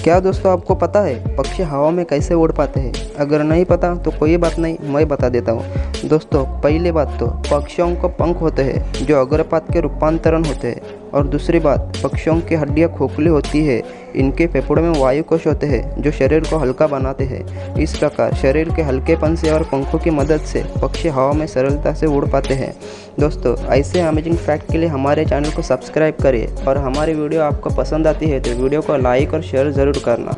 क्या दोस्तों आपको पता है पक्षी हवा में कैसे उड़ पाते हैं? अगर नहीं पता तो कोई बात नहीं, मैं बता देता हूँ। दोस्तों पहली बात तो पक्षियों को पंख होते हैं जो अग्रपात के रूपांतरण होते हैं, और दूसरी बात पक्षियों की हड्डियाँ खोखली होती है। इनके फेफड़ों में वायु कोश होते हैं जो शरीर को हल्का बनाते हैं। इस प्रकार शरीर के हल्केपन से और पंखों की मदद से पक्षी हवा में सरलता से उड़ पाते हैं। दोस्तों ऐसे अमेजिंग फैक्ट के लिए हमारे चैनल को सब्सक्राइब करिए, और हमारी वीडियो आपको पसंद आती है तो वीडियो को लाइक और शेयर ज़रूर करना।